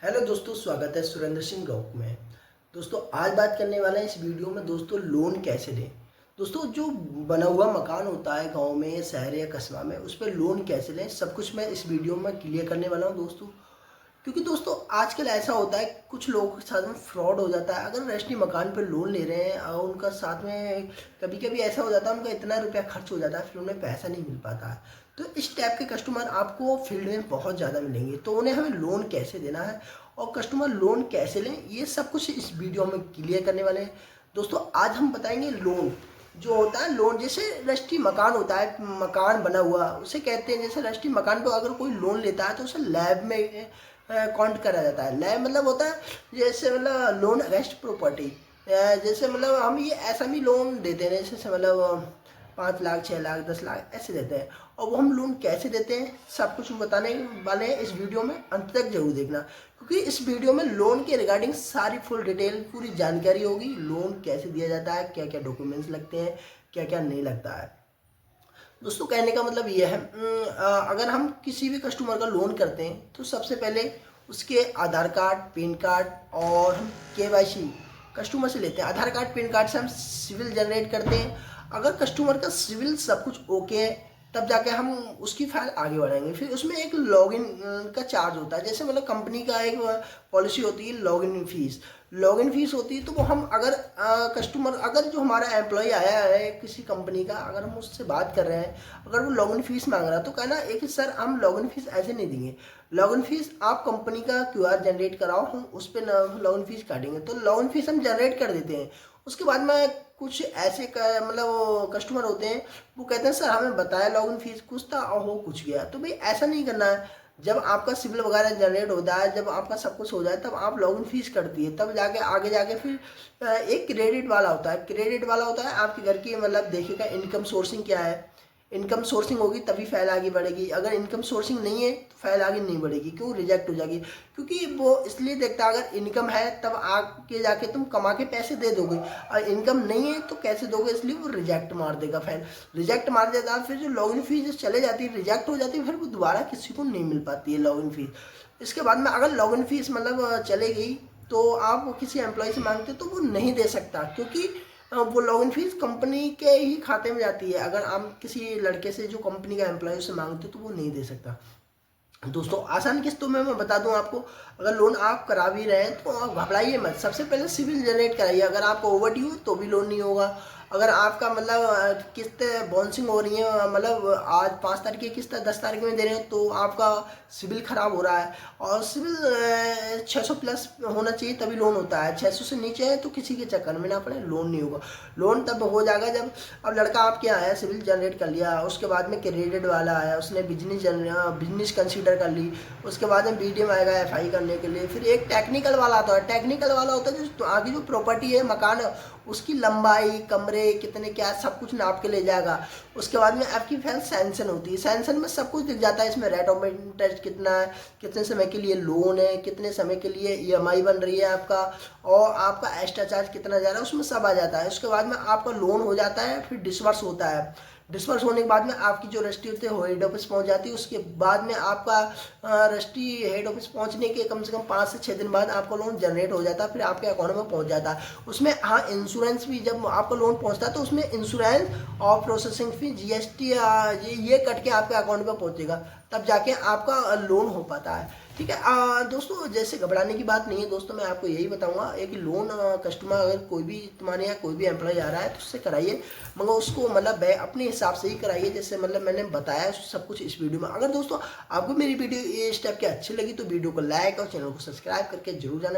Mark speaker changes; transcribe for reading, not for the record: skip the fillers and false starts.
Speaker 1: Hello दोस्तों, स्वागत है सुरेंद्र सिंह गौक में। दोस्तों आज बात करने वाले हैं इस वीडियो में दोस्तों लोन कैसे लें। दोस्तों जो बना हुआ मकान होता है गांव में, शहर या कस्बा में, उस पर लोन कैसे लें सब कुछ मैं इस वीडियो में क्लियर करने वाला हूं दोस्तों। क्योंकि दोस्तों आजकल ऐसा होता है कुछ लोगों के साथ में फ्रॉड हो जाता है। अगर रजिस्ट्री मकान पर लोन ले रहे हैं और उनका साथ में कभी कभी ऐसा हो जाता है उनका इतना रुपया खर्च हो जाता है फिर उन्हें पैसा नहीं मिल पाता है। तो इस टाइप के कस्टमर आपको फील्ड में बहुत ज़्यादा मिलेंगे। तो उन्हें हमें लोन कैसे देना है और कस्टमर लोन कैसे लें, ये सब कुछ इस वीडियो में क्लियर करने वाले हैं दोस्तों। आज हम बताएंगे लोन जो होता है, लोन जैसे रजिस्ट्री मकान होता है, मकान बना हुआ उसे कहते हैं। जैसे रजिस्ट्री मकान पर अगर कोई लोन लेता है तो उसे लैब में काउंट करा जाता है। लैब मतलब होता है जैसे मतलब लोन अगेंस्ट प्रॉपर्टी। जैसे मतलब हम ये ऐसा भी लोन देते हैं जैसे मतलब 5 लाख 6 लाख 10 लाख ऐसे देते हैं। और वो हम लोन कैसे देते हैं सब कुछ बताने वाले हैं इस वीडियो में, अंत तक जरूर देखना। क्योंकि इस वीडियो में लोन के रिगार्डिंग सारी फुल डिटेल पूरी जानकारी होगी। लोन कैसे दिया जाता है, क्या क्या डॉक्यूमेंट्स लगते हैं, क्या क्या नहीं लगता है। दोस्तों कहने का मतलब ये है अगर हम किसी भी कस्टमर का लोन करते हैं तो सबसे पहले उसके आधार कार्ड, पैन कार्ड और हम केवाईसी कस्टमर से लेते हैं। आधार कार्ड पैन कार्ड से हम सिविल जनरेट करते हैं। अगर कस्टमर का सिविल सब कुछ ओके है तब जाके हम उसकी फाइल आगे बढ़ाएंगे। फिर उसमें एक लॉगिन का चार्ज होता है। जैसे मतलब कंपनी का एक पॉलिसी होती है लॉगिन फीस। लॉगिन फीस होती है तो वो हम अगर कस्टमर, अगर जो हमारा एम्प्लॉय आया है किसी कंपनी का, अगर हम उससे बात कर रहे हैं, अगर वो लॉगिन फीस मांग रहा है तो कहना एक सर हम लॉगिन फीस ऐसे नहीं देंगे। लॉगिन फीस आप कंपनी का क्यूआर जनरेट कराओ, हम उस पर लॉगिन फीस काटेंगे। तो लॉगिन फीस हम जनरेट कर देते हैं। उसके बाद में कुछ ऐसे मतलब कस्टमर होते हैं वो कहते हैं सर हमें बताया लॉगिन फीस कुछ था और हो कुछ गया। तो भाई ऐसा नहीं करना है। जब आपका सिविल वगैरह जनरेट होता है, जब आपका सब कुछ हो जाए तब आप लॉगिन फीस करती है, तब जाके आगे जाके फिर एक क्रेडिट वाला होता है। क्रेडिट वाला होता है आपके घर की मतलब देखिएगा इनकम सोर्सिंग क्या है। इनकम सोर्सिंग होगी तभी फाइल आगे बढ़ेगी। अगर इनकम सोर्सिंग नहीं है तो फाइल आगे नहीं बढ़ेगी, क्यों रिजेक्ट हो जाएगी। क्योंकि वो इसलिए देखता है अगर इनकम है तब आगे जाके तुम कमा के पैसे दे दोगे, और इनकम नहीं है तो कैसे दोगे, इसलिए वो रिजेक्ट मार देगा। फाइल रिजेक्ट मार देता है, फिर जो लॉगिन फीस चले जाती है, रिजेक्ट हो जाती है, फिर वो दोबारा किसी को नहीं मिल पाती है लॉगिन फीस। इसके बाद में अगर लॉगिन फीस मतलब चले गई तो आप किसी एम्प्लॉय से मांगते तो वो नहीं दे सकता, क्योंकि वो लॉगिन फीस कंपनी के ही खाते में जाती है। अगर आप किसी लड़के से जो कंपनी का एम्प्लॉय से मांगते तो वो नहीं दे सकता। दोस्तों आसान किस्तों में मैं बता दूं आपको, अगर लोन आप करा भी रहे हैं तो आप घबराइए मत। सबसे पहले सिविल जनरेट कराइए। अगर आपको ओवर ड्यू तो भी लोन नहीं होगा। अगर आपका मतलब किस्त बाउंसिंग हो रही है, मतलब आज 5 तारीख की किस्त 10 तारीख में दे रहे हैं तो आपका सिविल खराब हो रहा है। और सिविल 600 प्लस होना चाहिए तभी लोन होता है। 600 से नीचे है तो किसी के चक्कर में ना पड़े, लोन नहीं होगा। लोन तब हो जाएगा जब अब लड़का आपके आया, सिविल जनरेट कर लिया, उसके बाद में क्रेडिट वाला आया, उसने बिजनेस कंसीडर कर ली, उसके बाद में बीडीएम आएगा एफआई करने के लिए। फिर एक टेक्निकल वाला आता है। टेक्निकल वाला होता है जो आगे जो प्रॉपर्टी है, मकान है, उसकी लंबाई, कमरे कितने, क्या सब कुछ नाप के ले जाएगा। उसके बाद में आपकी फाइल सैंक्शन होती है। सैंक्शन में सब कुछ दिख जाता है। इसमें रेट ऑफ इंटरेस्ट कितना है, कितने समय के लिए लोन है, कितने समय के लिए ईएमआई बन रही है आपका, और आपका एक्स्ट्रा चार्ज कितना जा रहा है, उसमें सब आ जाता है। उसके बाद में आपका लोन हो जाता है, फिर डिसवर्स होता है। डिसवर्स होने के बाद में आपकी जो रजिस्ट्री होती है वो हेड ऑफिस पहुंच जाती है। उसके बाद में आपका रजिस्ट्री हेड ऑफिस पहुंचने के कम से कम 5 से 6 दिन बाद आपका लोन जनरेट हो जाता है, फिर आपके अकाउंट में पहुंच जाता है। उसमें हाँ इंश्योरेंस भी, जब आपका लोन पहुंचता है तो उसमें इंश्योरेंस और प्रोसेसिंग फी, जीएसटी ये कट के आपके अकाउंट में पहुंचेगा, तब जाके आपका लोन हो पाता है। ठीक है दोस्तों, जैसे घबराने की बात नहीं है दोस्तों। मैं आपको यही बताऊंगा एक लोन कस्टमर अगर कोई भी तुम्हारे यहाँ कोई भी एम्प्लॉय आ रहा है तो उससे कराइए, मगर उसको मतलब अपने हिसाब से ही कराइए जैसे मतलब मैंने बताया सब कुछ इस वीडियो में। अगर दोस्तों आपको मेरी वीडियो ये स्टेप के अच्छी लगी तो वीडियो को लाइक और चैनल को सब्सक्राइब करके जरूर जाना।